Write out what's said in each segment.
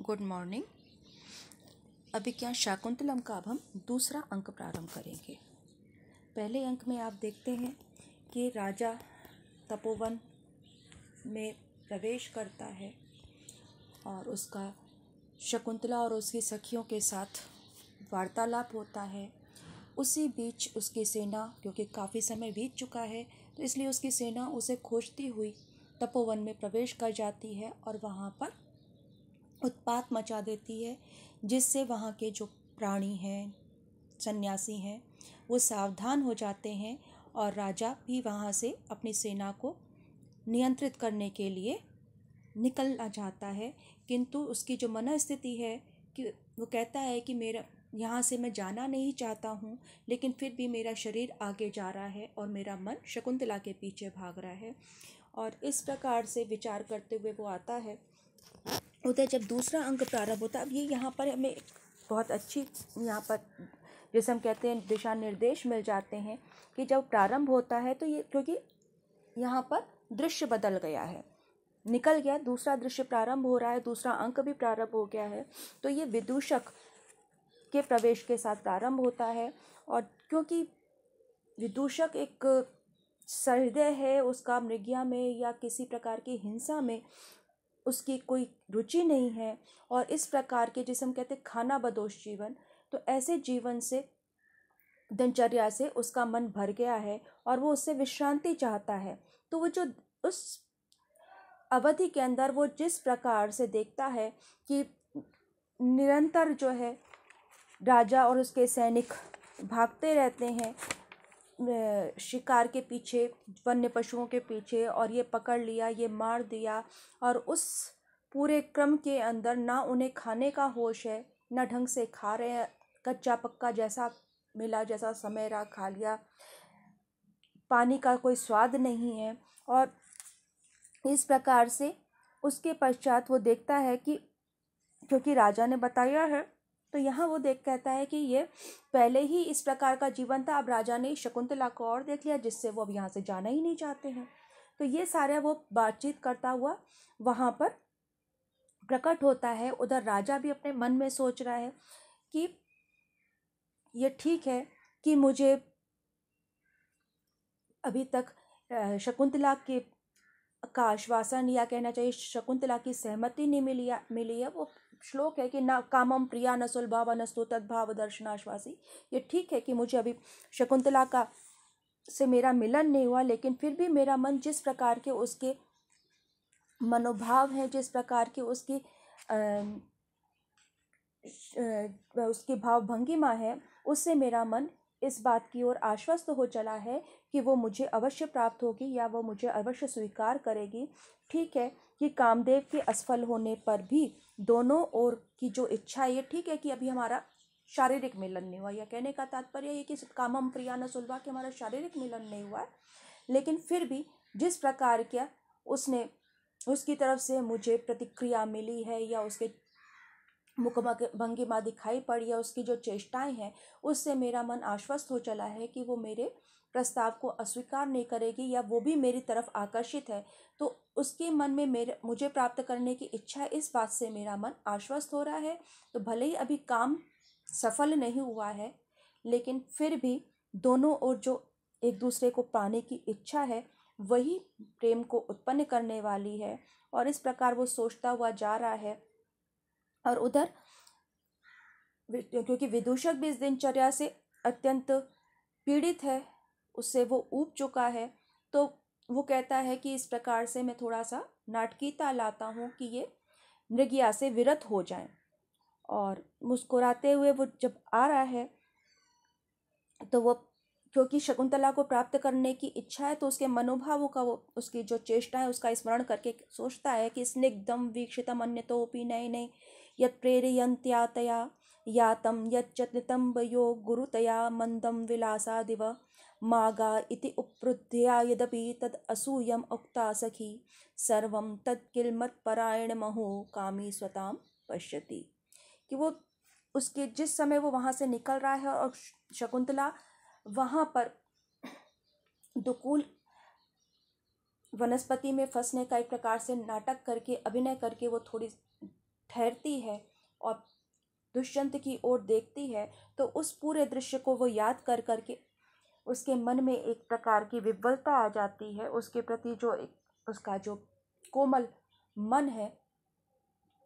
Good morning. अभिज्ञान शाकुंतलम का अब हम दूसरा अंक प्रारंभ करेंगे। पहले अंक में आप देखते हैं कि राजा तपोवन में प्रवेश करता है और उसका शकुंतला और उसकी सखियों के साथ वार्तालाप होता है। उसी बीच उसकी सेना, क्योंकि काफ़ी समय बीत चुका है तो इसलिए उसकी सेना उसे खोजती हुई तपोवन में प्रवेश कर जाती है और वहाँ पर उत्पात मचा देती है, जिससे वहाँ के जो प्राणी हैं, सन्यासी हैं, वो सावधान हो जाते हैं और राजा भी वहाँ से अपनी सेना को नियंत्रित करने के लिए निकल जाता है। किंतु उसकी जो मनस्थिति है कि वो कहता है कि मेरा यहाँ से मैं जाना नहीं चाहता हूँ, लेकिन फिर भी मेरा शरीर आगे जा रहा है और मेरा मन शकुंतला के पीछे भाग रहा है। और इस प्रकार से विचार करते हुए वो आता है। उधर जब दूसरा अंक प्रारंभ होता है, अब ये यहाँ पर हमें बहुत अच्छी यहाँ पर जैसे हम कहते हैं दिशा निर्देश मिल जाते हैं कि जब प्रारंभ होता है तो ये, क्योंकि यहाँ पर दृश्य बदल गया है, निकल गया, दूसरा दृश्य प्रारंभ हो रहा है, दूसरा अंक भी प्रारंभ हो गया है, तो ये विदूषक के प्रवेश के साथ प्रारंभ होता है। और क्योंकि विदूषक एक सहृदय है, उसका मृगया में या किसी प्रकार की हिंसा में उसकी कोई रुचि नहीं है, और इस प्रकार के जिसे हम कहते हैं खाना बदोश जीवन, तो ऐसे जीवन से, दिनचर्या से उसका मन भर गया है और वो उससे विश्रांति चाहता है। तो वो जो उस अवधि के अंदर वो जिस प्रकार से देखता है कि निरंतर जो है राजा और उसके सैनिक भागते रहते हैं शिकार के पीछे, वन्य पशुओं के पीछे, और ये पकड़ लिया, ये मार दिया, और उस पूरे क्रम के अंदर ना उन्हें खाने का होश है, ना ढंग से खा रहे हैं, कच्चा पक्का जैसा मिला, जैसा समय रहा खा लिया, पानी का कोई स्वाद नहीं है। और इस प्रकार से उसके पश्चात वो देखता है कि क्योंकि राजा ने बताया है, तो यहाँ वो कहता है कि ये पहले ही इस प्रकार का जीवन था, अब राजा ने शकुंतला को और देख लिया, जिससे वो अब यहाँ से जाना ही नहीं चाहते हैं। तो ये सारा वो बातचीत करता हुआ वहाँ पर प्रकट होता है। उधर राजा भी अपने मन में सोच रहा है कि ये ठीक है कि मुझे अभी तक शकुंतला का आश्वासन, या कहना चाहिए शकुंतला की सहमति नहीं मिली है। वो श्लोक है कि ना कामम प्रिया न सुलभाव नस्तु तद्भाव दर्शनाश्वासी। ये ठीक है कि मुझे अभी शकुंतला का से मेरा मिलन नहीं हुआ, लेकिन फिर भी मेरा मन जिस प्रकार के उसके मनोभाव हैं, जिस प्रकार की उसकी भाव भंगिमा है, उससे मेरा मन इस बात की ओर आश्वस्त हो चला है कि वो मुझे अवश्य प्राप्त होगी, या वो मुझे अवश्य स्वीकार करेगी। ठीक है कि कामदेव के असफल होने पर भी दोनों ओर की जो इच्छा है, ये ठीक है कि अभी हमारा शारीरिक मिलन नहीं हुआ, या कहने का तात्पर्य ये कि कामम प्रिया न सुलभा कि हमारा शारीरिक मिलन नहीं हुआ है, लेकिन फिर भी जिस प्रकार क्या उसकी तरफ से मुझे प्रतिक्रिया मिली है, या उसके मुख भंगिमा दिखाई पड़ी है, उसकी जो चेष्टाएं हैं, उससे मेरा मन आश्वस्त हो चला है कि वो मेरे प्रस्ताव को अस्वीकार नहीं करेगी, या वो भी मेरी तरफ आकर्षित है। तो उसके मन में मुझे प्राप्त करने की इच्छा है, इस बात से मेरा मन आश्वस्त हो रहा है। तो भले ही अभी काम सफल नहीं हुआ है, लेकिन फिर भी दोनों ओर जो एक दूसरे को पाने की इच्छा है, वही प्रेम को उत्पन्न करने वाली है। और इस प्रकार वो सोचता हुआ जा रहा है। और उधर क्योंकि विदूषक भी इस दिनचर्या से अत्यंत पीड़ित है, उससे वो ऊब चुका है, तो वो कहता है कि इस प्रकार से मैं थोड़ा सा नाटकीयता लाता हूँ कि ये मृगया से विरत हो जाएं। और मुस्कुराते हुए वो जब आ रहा है, तो वो क्योंकि शकुंतला को प्राप्त करने की इच्छा है, तो उसके मनोभावों का, वो उसकी जो चेष्टा है उसका स्मरण करके सोचता है कि स्निग्धम वीक्षितम अन्यतोपि नयने यत् प्रेरयन्त्यातया यातं यच्चतनितं वयो गुरुतया मंदम विलासादिव मागा इति उपरुध्या यदपि तद असूयम उक्ता सखी सर्वं तत्किल्मत्परायण महो कामी स्वतां पश्यति। कि वो उसके जिस समय वो वहाँ से निकल रहा है और शकुंतला वहाँ पर दुकूल वनस्पति में फंसने का एक प्रकार से नाटक करके, अभिनय करके वो थोड़ी ठहरती है और दुष्यंत की ओर देखती है तो उस पूरे दृश्य को वो याद कर करके उसके मन में एक प्रकार की विह्वलता आ जाती है। उसके प्रति जो एक उसका जो कोमल मन है,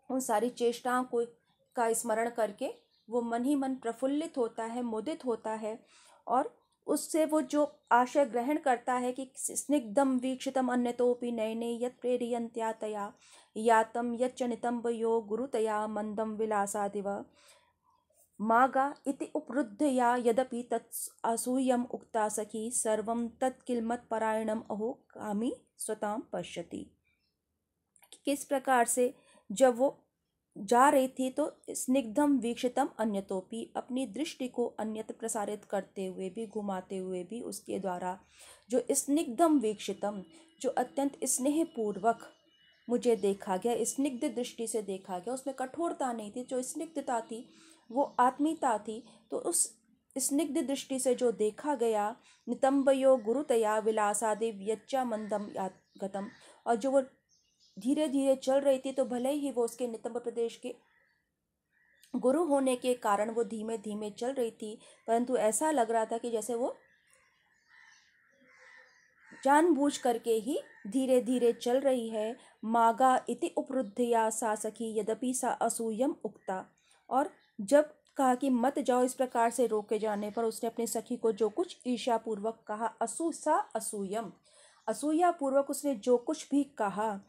उन सारी चेष्टाओं को का स्मरण करके वो मन ही मन प्रफुल्लित होता है, मुदित होता है और उससे वो जो आशय ग्रहण करता है कि स्निग्धम वीक्षितम अन्यतोपि नयने यत् प्रेरयन्त्या तया यातं यच्चनितं वयो गुरुतया मंदम विलासादिव मागा इति उपरुद्धया यदपि तत् असूयम उक्ता सखी सर्वं तत् किल्मत्परायणम अहो कामी स्वतां पश्यति। किस प्रकार से जब वो जा रही थी तो स्निग्धम वीक्षितम अन्यतोपि, अपनी दृष्टि को अन्यत्र प्रसारित करते हुए भी, घुमाते हुए भी, उसके द्वारा जो स्निग्धम वीक्षितम, जो अत्यंत स्नेहपूर्वक मुझे देखा गया, स्निग्ध दृष्टि से देखा गया, उसमें कठोरता नहीं थी, जो स्निग्धता थी वो आत्मीयता थी। तो उस स्निग्ध दृष्टि से जो देखा गया, नितंबयो गुरुतया विलासादि व्यच्चा मंदम गतम, और जो वो धीरे धीरे चल रही थी तो भले ही वो उसके नितंब प्रदेश के गुरु होने के कारण वो धीमे धीमे चल रही थी, परंतु ऐसा लग रहा था कि जैसे वो जानबूझ करके ही धीरे धीरे चल रही है। मागा इति उपरुद्धया सा सखी यद्यपि सा असूयम उक्ता, और जब कहा कि मत जाओ, इस प्रकार से रोके जाने पर उसने अपनी सखी को जो कुछ ईर्ष्यापूर्वक कहा, असूयम, असूयापूर्वक उसने जो कुछ भी कहा,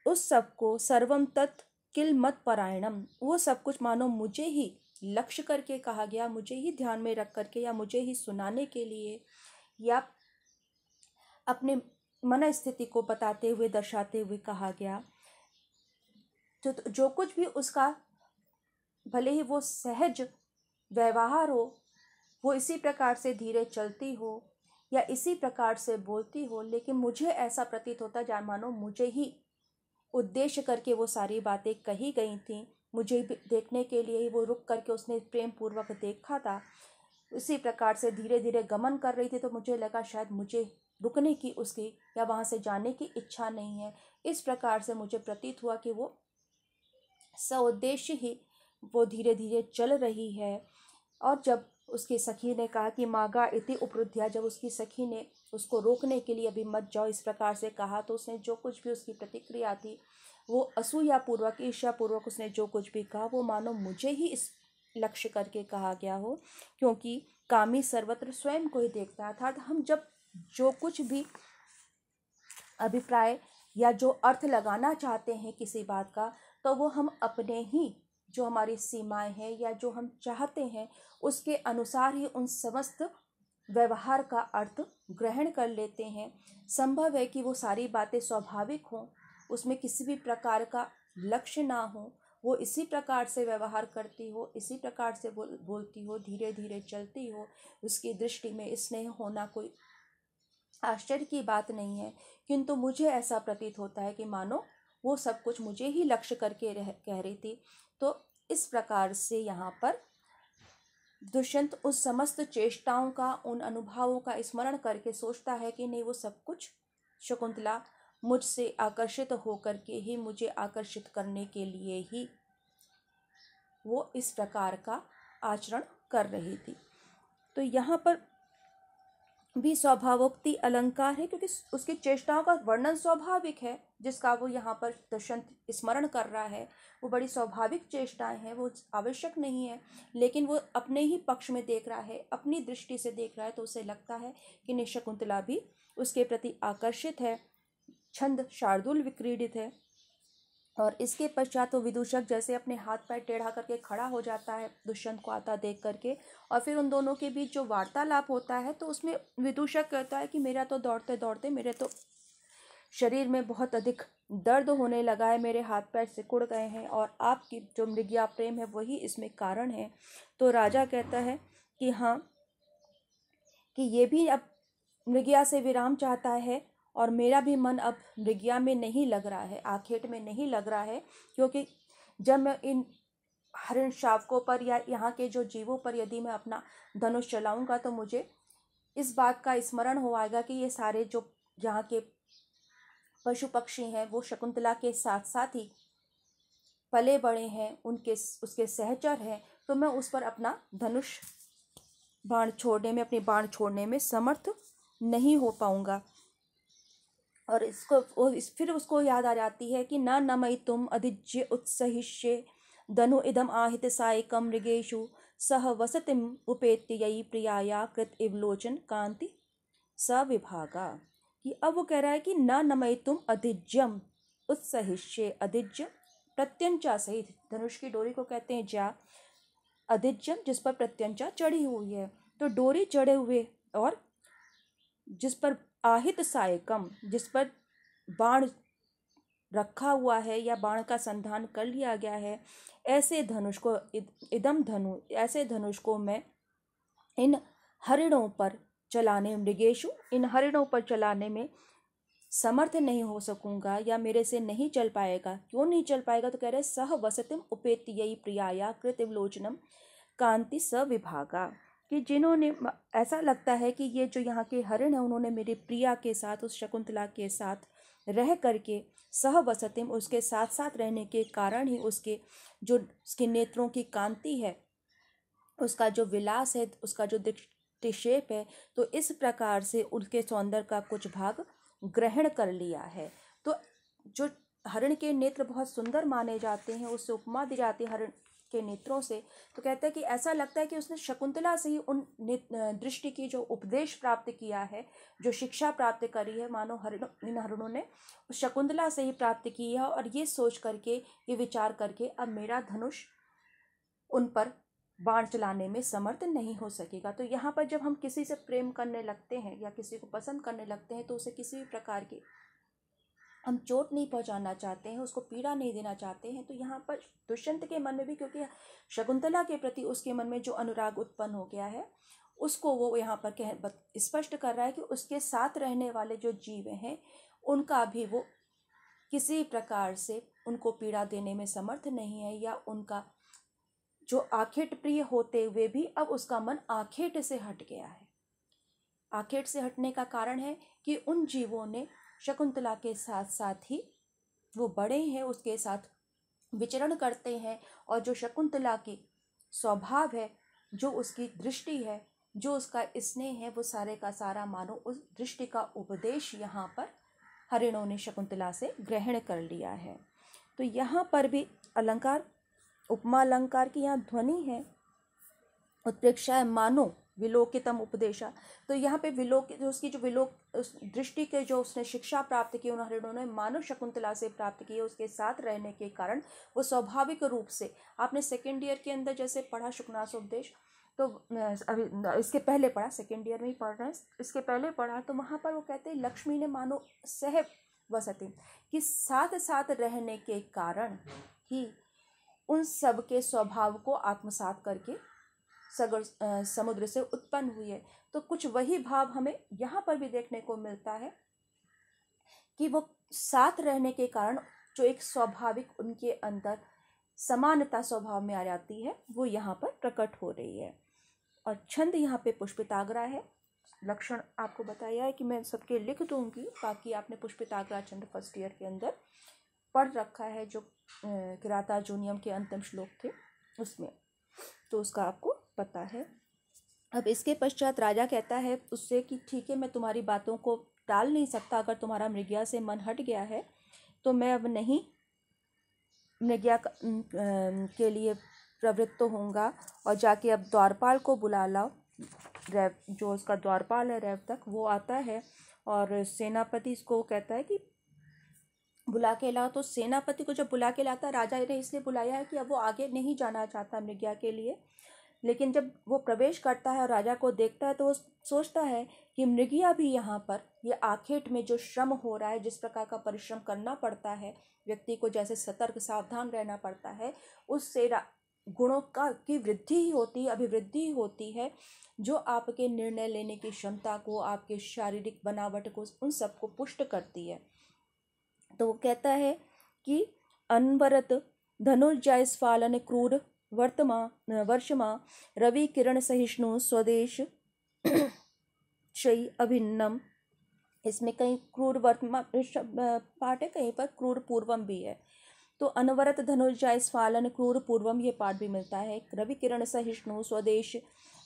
उस सब को सर्वम तत् किल मत परायणम, वो सब कुछ मानो मुझे ही लक्ष्य करके कहा गया, मुझे ही ध्यान में रख करके या मुझे ही सुनाने के लिए या अपने मन स्थिति को बताते हुए, दर्शाते हुए कहा गया। तो जो कुछ भी उसका, भले ही वो सहज व्यवहार हो, वो इसी प्रकार से धीरे चलती हो या इसी प्रकार से बोलती हो, लेकिन मुझे ऐसा प्रतीत होता जान मानो मुझे ही उद्देश्य करके वो सारी बातें कही गई थी, मुझे देखने के लिए ही वो रुक करके उसने प्रेम पूर्वक देखा था। इसी प्रकार से धीरे धीरे गमन कर रही थी, तो मुझे लगा शायद मुझे रुकने की उसकी या वहाँ से जाने की इच्छा नहीं है। इस प्रकार से मुझे प्रतीत हुआ कि वो सउद्देश्य ही वो धीरे धीरे चल रही है। और जब उसकी सखी ने कहा कि मागा इति उपरुद्ध्या, जब उसकी सखी ने उसको रोकने के लिए अभी मत जाओ इस प्रकार से कहा, तो उसने जो कुछ भी उसकी प्रतिक्रिया थी वो असूयापूर्वक, ईर्ष्यापूर्वक उसने जो कुछ भी कहा वो मानो मुझे ही इस लक्ष्य करके कहा गया हो, क्योंकि कामी सर्वत्र स्वयं को ही देखता है। अर्थात हम जब जो कुछ भी अभिप्राय या जो अर्थ लगाना चाहते हैं किसी बात का, तो वो हम अपने ही जो हमारी सीमाएं हैं या जो हम चाहते हैं उसके अनुसार ही उन समस्त व्यवहार का अर्थ ग्रहण कर लेते हैं। संभव है कि वो सारी बातें स्वाभाविक हों, उसमें किसी भी प्रकार का लक्ष्य ना हो, वो इसी प्रकार से व्यवहार करती हो, इसी प्रकार से बोलती हो, धीरे धीरे चलती हो, उसकी दृष्टि में स्नेह होना कोई आश्चर्य की बात नहीं है। किंतु मुझे ऐसा प्रतीत होता है कि मानो वो सब कुछ मुझे ही लक्ष्य करके कह रही थी। तो इस प्रकार से यहाँ पर दुष्यंत उस समस्त चेष्टाओं का, उन अनुभवों का स्मरण करके सोचता है कि नहीं, वो सब कुछ शकुंतला मुझसे आकर्षित होकर के ही, मुझे आकर्षित करने के लिए ही वो इस प्रकार का आचरण कर रही थी। तो यहाँ पर भी स्वभावोक्ति अलंकार है, क्योंकि उसकी चेष्टाओं का वर्णन स्वाभाविक है, जिसका वो यहाँ पर दुष्यंत स्मरण कर रहा है। वो बड़ी स्वाभाविक चेष्टाएं हैं, वो आवश्यक नहीं है, लेकिन वो अपने ही पक्ष में देख रहा है, अपनी दृष्टि से देख रहा है, तो उसे लगता है कि नहीं, शकुंतला भी उसके प्रति आकर्षित है, छंद शार्दुल विक्रीडित है। और इसके पश्चात वो विदूषक जैसे अपने हाथ पैर टेढ़ा करके खड़ा हो जाता है दुष्यंत को आता देख करके, और फिर उन दोनों के बीच जो वार्तालाप होता है तो उसमें विदूषक कहता है कि मेरा तो दौड़ते दौड़ते मेरे तो शरीर में बहुत अधिक दर्द होने लगा है, मेरे हाथ पैर सिकुड़ गए हैं, और आपकी जो मृगया प्रेम है वही इसमें कारण है। तो राजा कहता है कि हाँ, कि ये भी अब मृगया से विराम चाहता है, और मेरा भी मन अब मृगया में नहीं लग रहा है, आखेट में नहीं लग रहा है, क्योंकि जब मैं इन हरिण शावकों पर या यहाँ के जो जीवों पर यदि मैं अपना धनुष चलाऊंगा तो मुझे इस बात का स्मरण हो आएगा कि ये सारे जो यहाँ के पशु पक्षी हैं वो शकुंतला के साथ साथ ही पले बड़े हैं, उसके सहचर हैं, तो मैं उस पर अपना धनुष बाण छोड़ने में समर्थ नहीं हो पाऊंगा। और फिर उसको याद आ जाती है कि न नमई तुम अधिज्य उत्सहिष्ये धनु इदम आहित सायकम मृगेशु सह वसतिम उपेत्य यई प्रियाया कृत इवलोचन कांति सविभागा। कि अब वो कह रहा है कि न नमई तुम अधिज्यम उत्सहिष्ये। अधिज्य प्रत्यंचा सहित, धनुष की डोरी को कहते हैं जा। अधिज्यम जिस पर प्रत्यंचा चढ़ी हुई है, तो डोरी चढ़े हुए और जिस पर आहित सायकम, जिस पर बाण रखा हुआ है या बाण का संधान कर लिया गया है, ऐसे धनुष को इदम धनु, ऐसे धनुष को मैं इन हरिणों पर चलाने, मृगेशु, इन हरिणों पर चलाने में समर्थ नहीं हो सकूंगा या मेरे से नहीं चल पाएगा। क्यों नहीं चल पाएगा? तो कह रहे सह वसतिम उपेत्य यई प्रियाया कृत विलोचनम कांति सविभागा। कि जिन्होंने, ऐसा लगता है कि ये जो यहाँ के हरिण है उन्होंने मेरी प्रिया के साथ, उस शकुंतला के साथ रह करके, सह वसतिम, उसके साथ साथ रहने के कारण ही उसके नेत्रों की कांति है, उसका जो विलास है, उसका जो दृष्टिक्षेप है, तो इस प्रकार से उसके सौंदर्य का कुछ भाग ग्रहण कर लिया है। तो जो हरिण के नेत्र बहुत सुंदर माने जाते हैं, उससे उपमा दी जाती है हरिण के नेत्रों से। तो कहता है कि ऐसा लगता है कि उसने शकुंतला से ही उन दृष्टि की जो उपदेश प्राप्त किया है, जो शिक्षा प्राप्त करी है, मानो इन हरिणों ने शकुंतला से ही प्राप्त की है। और ये सोच करके, ये विचार करके, अब मेरा धनुष उन पर बाण चलाने में समर्थ नहीं हो सकेगा। तो यहाँ पर जब हम किसी से प्रेम करने लगते हैं या किसी को पसंद करने लगते हैं, तो उसे किसी भी प्रकार की हम चोट नहीं पहुंचाना चाहते हैं, उसको पीड़ा नहीं देना चाहते हैं। तो यहाँ पर दुष्यंत के मन में भी, क्योंकि शकुंतला के प्रति उसके मन में जो अनुराग उत्पन्न हो गया है, उसको वो यहाँ पर स्पष्ट कर रहा है कि उसके साथ रहने वाले जो जीव हैं, उनका भी वो किसी प्रकार से उनको पीड़ा देने में समर्थ नहीं है, या उनका जो आखेट प्रिय होते हुए भी अब उसका मन आखेट से हट गया है। आखेट से हटने का कारण है कि उन जीवों ने शकुंतला के साथ साथ ही, वो बड़े हैं, उसके साथ विचरण करते हैं, और जो शकुंतला की स्वभाव है, जो उसकी दृष्टि है, जो उसका स्नेह है, वो सारे का सारा मानो उस दृष्टि का उपदेश यहाँ पर हरिणों ने शकुंतला से ग्रहण कर लिया है। तो यहाँ पर भी अलंकार, उपमा अलंकार की यहाँ ध्वनि है, उत्प्रेक्षा है मानो विलोकितम उपदेशा। तो यहाँ पे उसकी जो उस दृष्टि के जो उसने शिक्षा प्राप्त की उन हरिणों ने मानो शकुंतला से प्राप्त की है, उसके साथ रहने के कारण वो स्वाभाविक रूप से, आपने सेकेंड ईयर के अंदर जैसे पढ़ा शुकनास उपदेश, तो अभी इसके पहले पढ़ा, सेकेंड ईयर में ही पढ़ रहे हैं, इसके पहले पढ़ा, तो वहाँ पर वो कहते हैं लक्ष्मी ने मानो सह वसति, कि साथ साथ रहने के कारण ही उन सब के स्वभाव को आत्मसात करके समुद्र से उत्पन्न हुई है। तो कुछ वही भाव हमें यहाँ पर भी देखने को मिलता है कि वो साथ रहने के कारण जो एक स्वाभाविक उनके अंदर समानता स्वभाव में आ जाती है, वो यहाँ पर प्रकट हो रही है। और छंद यहाँ पे पुष्पिताग्रा है। लक्षण आपको बताया है कि मैं सबके लिख दूंगी, बाकी आपने पुष्पिताग्रा छंद फर्स्ट ईयर के अंदर पढ़ रखा है, जो किरातार्जुनीयम के अंतिम श्लोक थे उसमें, तो उसका आपको पता है। अब इसके पश्चात राजा कहता है उससे कि ठीक है, मैं तुम्हारी बातों को टाल नहीं सकता, अगर तुम्हारा मृगया से मन हट गया है तो मैं अब नहीं मृगया के लिए प्रवृत्त होऊंगा, और जाके अब द्वारपाल को बुला लाओ। जो उसका द्वारपाल है रेवतक, वो आता है और सेनापति इसको कहता है कि बुला के लाओ। तो सेनापति को जब बुला के लाता, राजा ने इसलिए बुलाया है कि अब वो आगे नहीं जाना चाहता मृगया के लिए, लेकिन जब वो प्रवेश करता है और राजा को देखता है तो वो सोचता है कि मृगया भी यहाँ पर, ये आखेट में जो श्रम हो रहा है, जिस प्रकार का परिश्रम करना पड़ता है व्यक्ति को, जैसे सतर्क सावधान रहना पड़ता है, उससे गुणों की वृद्धि होती, अभिवृद्धि होती है, जो आपके निर्णय लेने की क्षमता को, आपके शारीरिक बनावट को, उन सबको पुष्ट करती है। तो वो कहता है कि अनवरत धनुर्जायस्फालन क्रूर वर्षमा रवि किरण सहिष्णु स्वदेश शयी अभिन्नम। इसमें कहीं क्रूर वर्तमान पाठ है, कहीं पर क्रूर पूर्वम भी है। तो अनवरत धनुर्जा स्फालन क्रूर पूर्वम, ये पाठ भी मिलता है। रवि किरण सहिष्णु स्वदेश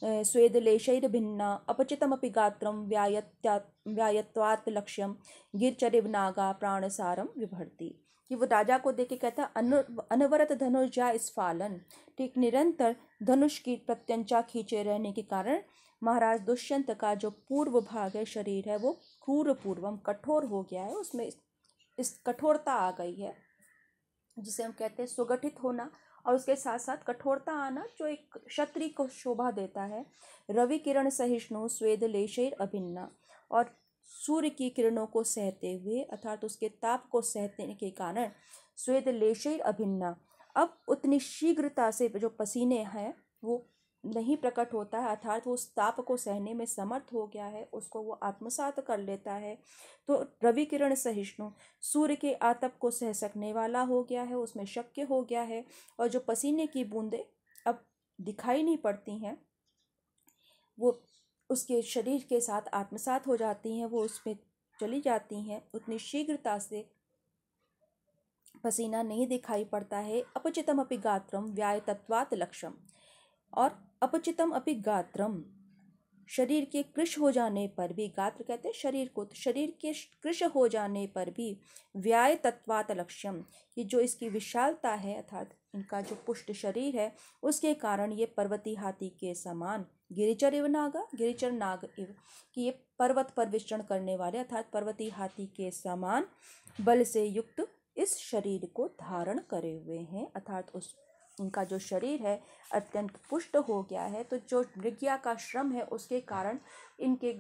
स्वेदलेशैर्भिन्ना अपचितमपि गात्रम व्यायत्वात् लक्ष्यम गिरचरिव नागा प्राणसारम विभर्ति। कि वो राजा को देख के कहता अनवरत धनुर्जा स्फालन, ठीक निरंतर धनुष की प्रत्यंचा खींचे रहने के कारण महाराज दुष्यंत का जो पूर्व भाग है, शरीर है, वो क्रूर पूर्वम कठोर हो गया है, उसमें इस कठोरता आ गई है, जिसे हम कहते हैं सुगठित होना, और उसके साथ साथ कठोरता आना जो एक क्षत्रिय को शोभा देता है। रवि किरण सहिष्णु स्वेद लेशैर अभिन्ना, और सूर्य की किरणों को सहते हुए अर्थात उसके ताप को सहते के कारण स्वेद लेशैर अभिन्ना, अब उतनी शीघ्रता से जो पसीने हैं वो नहीं प्रकट होता है, अर्थात वो उस ताप को सहने में समर्थ हो गया है, उसको वो आत्मसात कर लेता है। तो रवि किरण सहिष्णु सूर्य के आतप को सह सकने वाला हो गया है, उसमें शक्य हो गया है, और जो पसीने की बूंदें अब दिखाई नहीं पड़ती हैं, वो उसके शरीर के साथ आत्मसात हो जाती हैं, वो उसमें चली जाती हैं, उतनी शीघ्रता से पसीना नहीं दिखाई पड़ता है। अपचितम अपि गात्रम व्यायतत्वात् लक्ष्यम, और अपचितम अपि गात्रम, शरीर के कृश हो जाने पर भी, गात्र कहते हैं शरीर को, तो शरीर के कृश हो जाने पर भी व्याय तत्वात् लक्ष्यम, कि जो इसकी विशालता है अर्थात इनका जो पुष्ट शरीर है उसके कारण ये पर्वती हाथी के समान, गिरिचर इव नागा, गिरिचर नाग इव, कि ये पर्वत पर विचरण करने वाले अर्थात पर्वती हाथी के समान बल से युक्त इस शरीर को धारण करे हुए हैं, अर्थात उस इनका जो शरीर है अत्यंत पुष्ट हो गया है। तो जो मृग्या का श्रम है उसके कारण इनके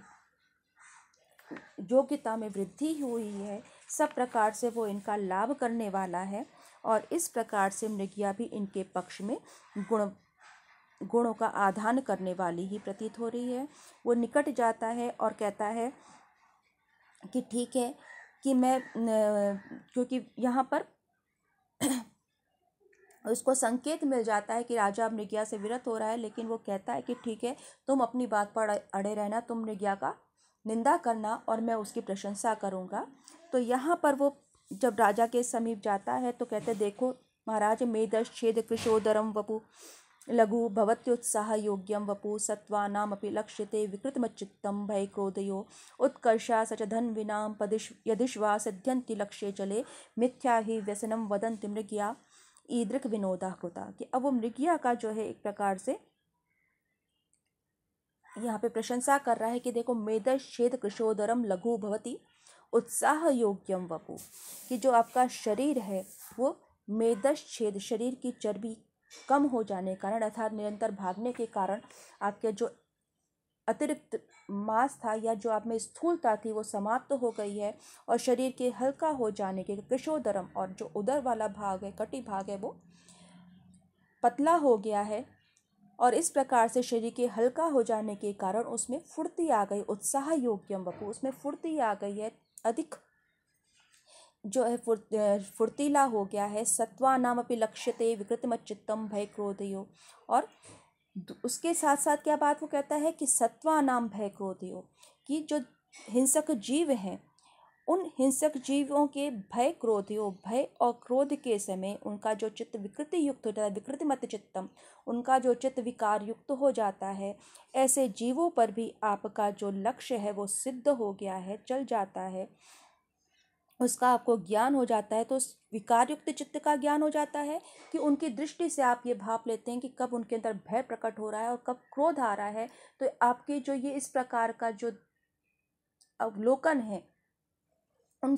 योग्यता में वृद्धि हुई है, सब प्रकार से वो इनका लाभ करने वाला है, और इस प्रकार से मृग्या भी इनके पक्ष में गुणों का आधान करने वाली ही प्रतीत हो रही है। वो निकट जाता है और कहता है कि ठीक है कि मैं, क्योंकि यहाँ पर उसको संकेत मिल जाता है कि राजा मृग्या से विरत हो रहा है, लेकिन वो कहता है कि ठीक है तुम अपनी बात पर अड़े रहना, तुम मृग्या का निंदा करना और मैं उसकी प्रशंसा करूँगा। तो यहाँ पर वो जब राजा के समीप जाता है तो कहते देखो महाराज, मेदश छेद कृशोदरम वपु लघु भवत्युत्साह योग्यम वपु सत्वानामपि लक्ष्यते विकृतमच्चित्तम भय क्रोधयो उत्कर्षा सच धन विनाम यदिश्वा सिद्ध्यन्ति लक्ष्ये चले मिथ्या ही व्यसनम वदन्ति मृग्या ईदृक विनोदा कृता। कि अब वो मृग्या का जो है एक प्रकार से यहाँ पे प्रशंसा कर रहा है कि देखो मेदश छेद कृशोदरम लघु भवति उत्साह योग्यम वपु, कि जो आपका शरीर है वो मेदश छेद, शरीर की चर्बी कम हो जाने के कारण अर्थात निरंतर भागने के कारण आपके जो अतिरिक्त मांस था या जो आप में स्थूलता थी वो समाप्त हो गई है, और शरीर के हल्का हो जाने के कृशोदरम, और जो उदर वाला भाग है, कटी भाग है, वो पतला हो गया है, और इस प्रकार से शरीर के हल्का हो जाने के कारण उसमें फुर्ती आ गई, उत्साह योग्यम वपु, उसमें फुर्ती आ गई है, अधिक जो है फुर्तीला हो गया है। सत्वा नाम अपि लक्ष्यते विकृतमच्चित्तम भय क्रोधयो, और उसके साथ साथ क्या बात वो कहता है कि सत्वा नाम भय क्रोधयो, कि जो हिंसक जीव हैं उन हिंसक जीवों के भय क्रोधयो, भय और क्रोध के समय उनका जो चित्त विकृति युक्त होता है, विकृतिमत चित्तम, उनका जो चित्त विकार युक्त हो जाता है, ऐसे जीवों पर भी आपका जो लक्ष्य है वो सिद्ध हो गया है, चल जाता है, उसका आपको ज्ञान हो जाता है। तो उस विकार युक्त चित्त का ज्ञान हो जाता है कि उनकी दृष्टि से आप ये भाप लेते हैं कि कब उनके अंदर भय प्रकट हो रहा है और कब क्रोध आ रहा है। तो आपके जो ये इस प्रकार का जो अवलोकन है उन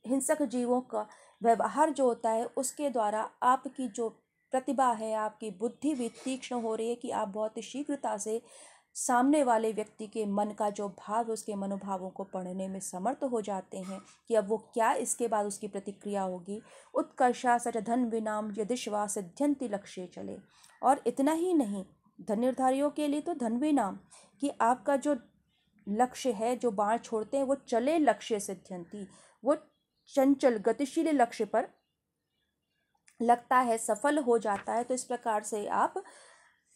हिंसक जीवों का व्यवहार जो होता है उसके द्वारा आपकी जो प्रतिभा है, आपकी बुद्धि भी तीक्ष्ण हो रही है कि आप बहुत शीघ्रता से सामने वाले व्यक्ति के मन का जो भाव है उसके मनोभावों को पढ़ने में समर्थ हो जाते हैं कि अब वो क्या इसके बाद उसकी प्रतिक्रिया होगी। उत्कर्षा सच धन विनाम यदिश्वा सिद्ध्यन्ति लक्ष्ये चले, और इतना ही नहीं, धनुर्धारियों के लिए तो धन विनाम, कि आपका जो लक्ष्य है, जो बाण छोड़ते हैं वो चले लक्ष्य सिद्ध्यन्ति, वो चंचल गतिशील लक्ष्य पर लगता है, सफल हो जाता है। तो इस प्रकार से आप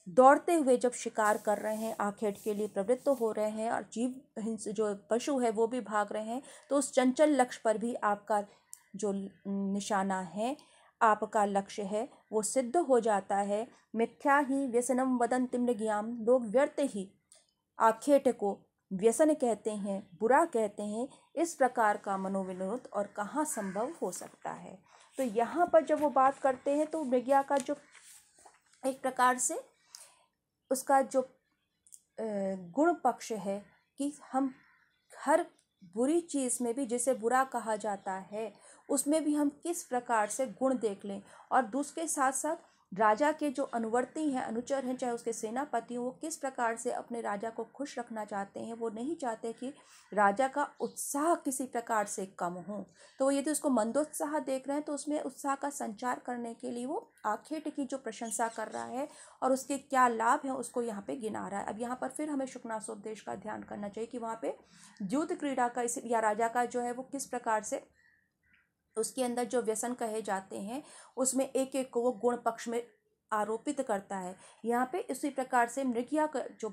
दौड़ते हुए जब शिकार कर रहे हैं, आखेट के लिए प्रवृत्त हो रहे हैं, और जीव हिंस जो पशु है वो भी भाग रहे हैं, तो उस चंचल लक्ष्य पर भी आपका जो निशाना है आपका लक्ष्य है वो सिद्ध हो जाता है। मिथ्या ही व्यसनम वदन्ति मृग्याम, लोग व्यर्थ ही आखेट को व्यसन कहते हैं, बुरा कहते हैं। इस प्रकार का मनोविनोद और कहाँ संभव हो सकता है। तो यहाँ पर जब वो बात करते हैं तो मृग्या का जो एक प्रकार से उसका जो गुण पक्ष है कि हम हर बुरी चीज़ में भी जिसे बुरा कहा जाता है उसमें भी हम किस प्रकार से गुण देख लें, और दूसरे साथ साथ राजा के जो अनुवर्ती हैं, अनुचर हैं, चाहे उसके सेनापति हों, वो किस प्रकार से अपने राजा को खुश रखना चाहते हैं। वो नहीं चाहते कि राजा का उत्साह किसी प्रकार से कम हो। तो यदि उसको मंदोत्साह देख रहे हैं तो उसमें उत्साह का संचार करने के लिए वो आखेट की जो प्रशंसा कर रहा है और उसके क्या लाभ हैं उसको यहाँ पे गिना रहा है। अब यहाँ पर फिर हमें शुकनासोपदेश का ध्यान करना चाहिए कि वहाँ पे युद्ध क्रीड़ा का या राजा का जो है वो किस प्रकार से उसके अंदर जो व्यसन कहे जाते हैं उसमें एक एक को वो गुण पक्ष में आरोपित करता है। यहाँ पे इसी प्रकार से मृग्या का जो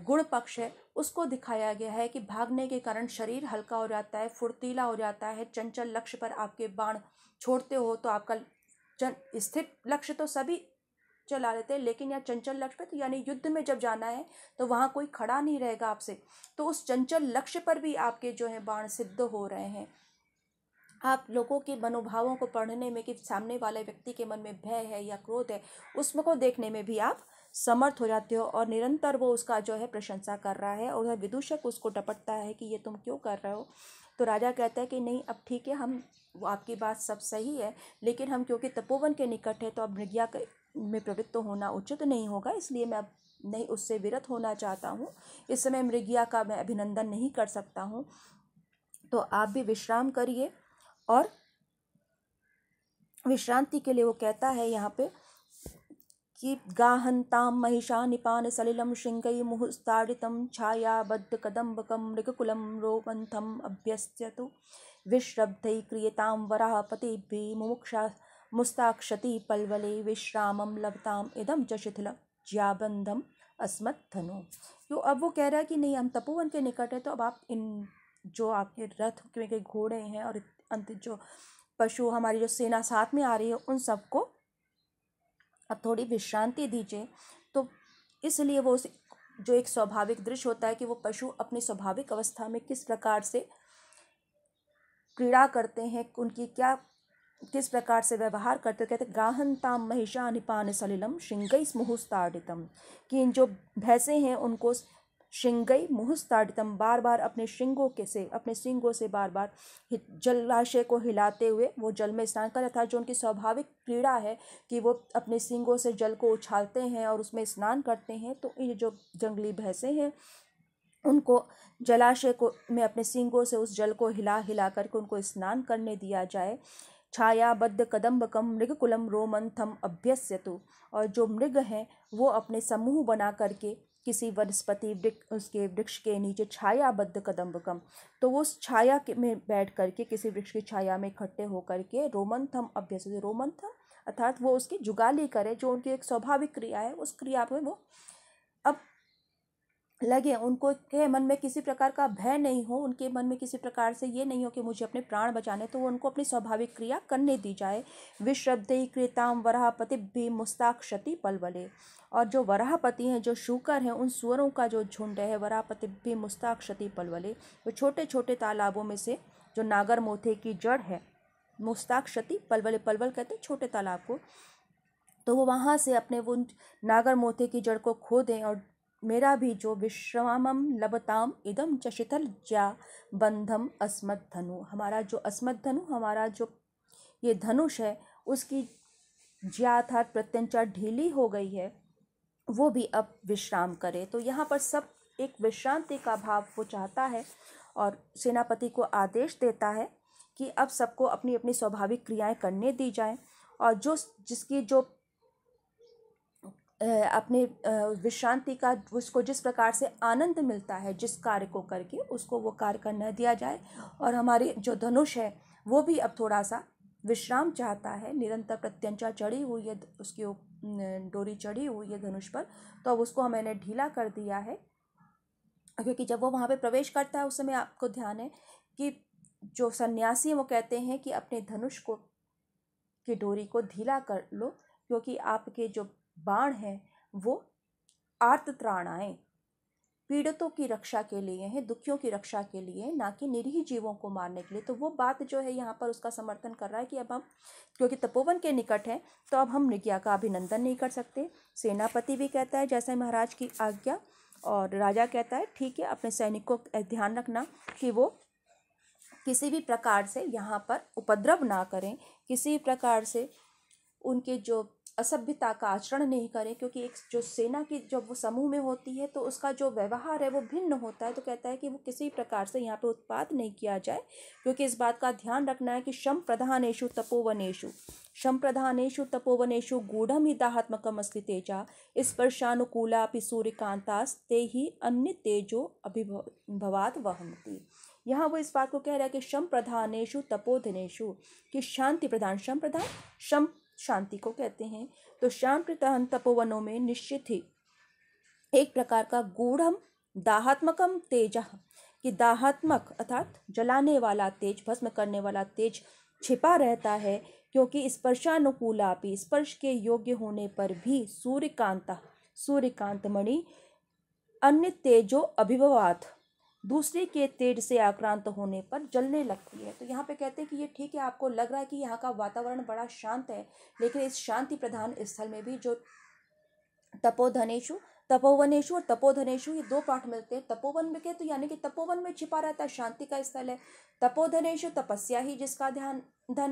गुण पक्ष है उसको दिखाया गया है कि भागने के कारण शरीर हल्का हो जाता है, फुर्तीला हो जाता है। चंचल लक्ष्य पर आपके बाण छोड़ते हो तो आपका स्थिर लक्ष्य तो सभी चला लेते हैं, लेकिन यहाँ चंचल लक्ष्य पर, तो यानी युद्ध में जब जाना है तो वहाँ कोई खड़ा नहीं रहेगा आपसे, तो उस चंचल लक्ष्य पर भी आपके जो है बाण सिद्ध हो रहे हैं। आप लोगों के मनोभावों को पढ़ने में कि सामने वाले व्यक्ति के मन में भय है या क्रोध है, उसमें को देखने में भी आप समर्थ हो जाते हो। और निरंतर वो उसका जो है प्रशंसा कर रहा है और विदूषक उसको टपटता है कि ये तुम क्यों कर रहे हो। तो राजा कहता है कि नहीं, अब ठीक है, हम आपकी बात सब सही है, लेकिन हम क्योंकि तपोवन के निकट है तो अब मृग्या में प्रवृत्त होना उचित नहीं होगा, इसलिए मैं अब नहीं उससे विरत होना चाहता हूँ। इस समय मृग्या का मैं अभिनंदन नहीं कर सकता हूँ, तो आप भी विश्राम करिए। और विश्रांति के लिए वो कहता है यहाँ पे कि गाहन्ताम महिषा निपान सलिलम श्रृंगै मुहुस्ताडितम छायाबद्ध कदम्बकम मृगकुलम रोमंथम अभ्यस्यतु विश्रब्धै क्रियताम वराहपतिभिः मुमुक्षा मुस्ताक्षति पल्वले विश्रामम लभताम इदम च शिथिल ज्याबंधम अस्मत् धनु। तो अब वो कह रहा है कि नहीं, हम तपोवन के निकट है, तो अब आप इन जो आपके रथ के घोड़े हैं और अंत जो पशु हमारी जो सेना साथ में आ रही है उन सबको अब थोड़ी विश्रांति दीजिए। तो इसलिए वो जो एक स्वाभाविक दृश्य होता है कि वो पशु अपनी स्वाभाविक अवस्था में किस प्रकार से क्रीड़ा करते हैं, उनकी क्या किस प्रकार से व्यवहार करते, कहते गाहन्ताम महिषा निपान सलिलम श्रृंगै मुहुस्ताडितम, कि इन जो भैंसे हैं उनको श्रृंगै मुहुस्ताडितम बार बार अपने श्रृंगों से बार बार जलाशय को हिलाते हुए वो जल में स्नान कर, अर्थात जो उनकी स्वाभाविक क्रीड़ा है कि वो अपने सींगों से जल को उछालते हैं और उसमें स्नान करते हैं। तो ये जो जंगली भैंसे हैं उनको जलाशय को में अपने सींगों से उस जल को हिला हिला करके उनको स्नान करने दिया जाए। छायाबद्ध कदम्बकम मृगकुलम रोमंथम अभ्यस्यतु, और जो मृग हैं वो अपने समूह बना करके किसी वनस्पति उसके वृक्ष के नीचे छायाबद्ध कदम्बकम, तो वो उस छाया में बैठ करके किसी वृक्ष की छाया में इकट्ठे होकर के रोमंथम अभ्यस्यतु, रोमंथम अर्थात वो उसकी जुगाली करे, जो उनकी एक स्वाभाविक क्रिया है उस क्रिया में वो अब लगे। उनको के मन में किसी प्रकार का भय नहीं हो, उनके मन में किसी प्रकार से ये नहीं हो कि मुझे अपने प्राण बचाने, तो वो उनको अपनी स्वाभाविक क्रिया करने दी जाए। विश्रब्धै क्रीताम वराहपतिभिः मुस्ताक्षति पल्वले, और जो वराहपति हैं, जो शूकर हैं, उन सुअरों का जो झुंड है, वराहपतिभिः मुस्ताक्षति पल्वले, वो छोटे छोटे तालाबों में से जो नागर मोथे की जड़ है, मुस्ताक्षति पल्वले, पल्वल कहते हैं छोटे तालाब को, तो वो वहाँ से अपने वो नागर मोथे की जड़ को खोदें और मेरा भी जो विश्रामम लभताम इदम च शिथिल ज्या बंधम अस्मत् धनु, हमारा जो अस्मत् धनु, हमारा जो ये धनुष है उसकी ज्या अर्थात प्रत्यंचा ढीली हो गई है, वो भी अब विश्राम करे। तो यहाँ पर सब एक विश्रांति का भाव वो चाहता है और सेनापति को आदेश देता है कि अब सबको अपनी अपनी स्वाभाविक क्रियाएं करने दी जाएं, और जो जिसकी जो अपने विश्रांति का उसको जिस प्रकार से आनंद मिलता है जिस कार्य को करके, उसको वो कार्य करने दिया जाए। और हमारी जो धनुष है वो भी अब थोड़ा सा विश्राम चाहता है, निरंतर प्रत्यंचा चढ़ी हुई है, उसकी डोरी चढ़ी हुई है धनुष पर, तो अब उसको मैंने ढीला कर दिया है, क्योंकि जब वो वहाँ पे प्रवेश करता है उस समय आपको ध्यान है कि जो सन्यासी हैं वो कहते हैं कि अपने धनुष को की डोरी को ढीला कर लो, क्योंकि आपके जो बाण हैं वो आर्तत्राणाएं, पीड़ितों की रक्षा के लिए हैं, दुखियों की रक्षा के लिए, ना कि निरीह जीवों को मारने के लिए। तो वो बात जो है यहाँ पर उसका समर्थन कर रहा है कि अब हम क्योंकि तपोवन के निकट हैं तो अब हम मृगया का अभिनंदन नहीं कर सकते। सेनापति भी कहता है जैसे महाराज की आज्ञा, और राजा कहता है ठीक है, अपने सैनिकों का ध्यान रखना कि वो किसी भी प्रकार से यहाँ पर उपद्रव ना करें, किसी प्रकार से उनके जो असभ्यता का आचरण नहीं करें, क्योंकि एक जो सेना की जब वो समूह में होती है तो उसका जो व्यवहार है वो भिन्न होता है। तो कहता है कि वो किसी प्रकार से यहाँ पे उत्पात नहीं किया जाए, क्योंकि इस बात का ध्यान रखना है कि शम प्रधानेषु तपोवनेषु गूढ़म ही दाहात्मकम अस्ति तेजा स्पर्शानुकूलापि सूर्यकांतास्ते ही अन्य तेजो अभिभवात वहन्ति। यहाँ वो इस बात को कह रहा है कि शम प्रधानेषु तपोधनेषु, कि शांति प्रधान, शम प्रधान शम शांति को कहते हैं, तो शांति प्रधान तपोवनों में निश्चित ही एक प्रकार का गूढ़म दाहात्मकम तेज, कि दाहात्मक अर्थात जलाने वाला तेज, भस्म करने वाला तेज छिपा रहता है, क्योंकि स्पर्शानुकूलापि, स्पर्श के योग्य होने पर भी सूर्यकांत मणि अन्य तेजो अभिभवात, दूसरे के तेज से आक्रांत होने पर जलने लगती है। तो यहाँ पे कहते हैं कि ये ठीक है, आपको लग रहा है कि यहाँ का वातावरण बड़ा शांत है, लेकिन इस शांति प्रधान स्थल में भी जो तपोवनेषु और तपोधनेषु, ये दो पाठ मिलते हैं। तपोवन में के तो यानी कि तपोवन में छिपा रहता है, शांति का स्थल है। तपोधनेषु तपस्या ही जिसका धन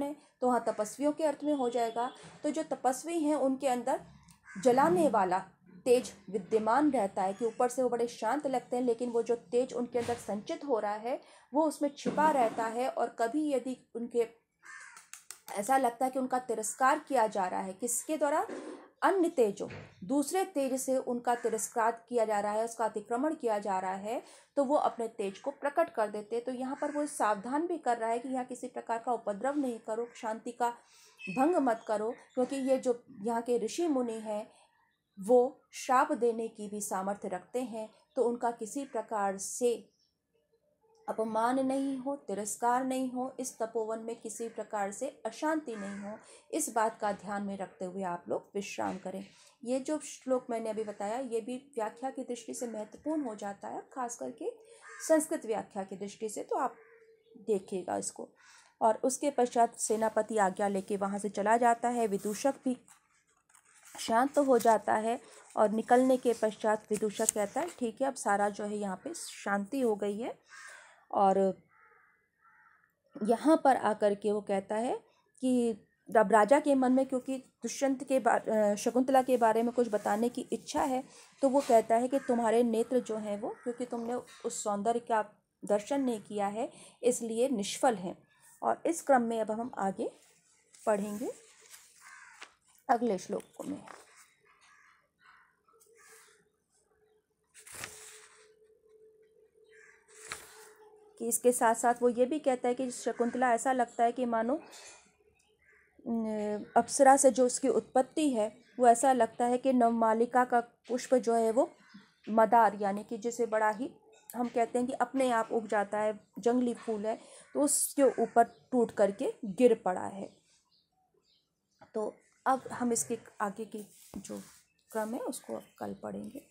है, तो वहाँ तपस्वियों के अर्थ में हो जाएगा। तो जो तपस्वी हैं उनके अंदर जलाने वाला तेज विद्यमान रहता है, कि ऊपर से वो बड़े शांत लगते हैं, लेकिन वो जो तेज उनके अंदर संचित हो रहा है वो उसमें छिपा रहता है। और कभी यदि उनके ऐसा लगता है कि उनका तिरस्कार किया जा रहा है, किसके द्वारा, अन्य तेजों, दूसरे तेज से उनका तिरस्कार किया जा रहा है, उसका अतिक्रमण किया जा रहा है, तो वो अपने तेज को प्रकट कर देते हैं। तो यहाँ पर वो सावधान भी कर रहा है कि यहाँ किसी प्रकार का उपद्रव नहीं करो, शांति का भंग मत करो, क्योंकि ये जो यहाँ के ऋषि मुनि हैं वो श्राप देने की भी सामर्थ्य रखते हैं। तो उनका किसी प्रकार से अपमान नहीं हो, तिरस्कार नहीं हो, इस तपोवन में किसी प्रकार से अशांति नहीं हो, इस बात का ध्यान में रखते हुए आप लोग विश्राम करें। ये जो श्लोक मैंने अभी बताया ये भी व्याख्या की दृष्टि से महत्वपूर्ण हो जाता है, खास करके संस्कृत व्याख्या की दृष्टि से, तो आप देखिएगा इसको। और उसके पश्चात सेनापति आज्ञा लेके वहाँ से चला जाता है, विदूषक भी शांत हो जाता है, और निकलने के पश्चात विदूषक कहता है ठीक है, अब सारा जो है यहाँ पे शांति हो गई है। और यहाँ पर आकर के वो कहता है कि अब राजा के मन में क्योंकि दुष्यंत के शकुंतला के बारे में कुछ बताने की इच्छा है, तो वो कहता है कि तुम्हारे नेत्र जो हैं वो, क्योंकि तुमने उस सौंदर्य का दर्शन नहीं किया है, इसलिए निष्फल हैं। और इस क्रम में अब हम आगे पढ़ेंगे अगले श्लोक में। कि इसके साथ साथ वो ये भी कहता है कि शकुंतला ऐसा लगता है कि मानो अप्सरा से जो उसकी उत्पत्ति है वो ऐसा लगता है कि नवमालिका का पुष्प जो है वो मदार, यानी कि जिसे बड़ा ही हम कहते हैं कि अपने आप उग जाता है, जंगली फूल है, तो उसके ऊपर टूट करके गिर पड़ा है। तो अब हम इसके आगे की जो क्रम है उसको अब कल पढ़ेंगे।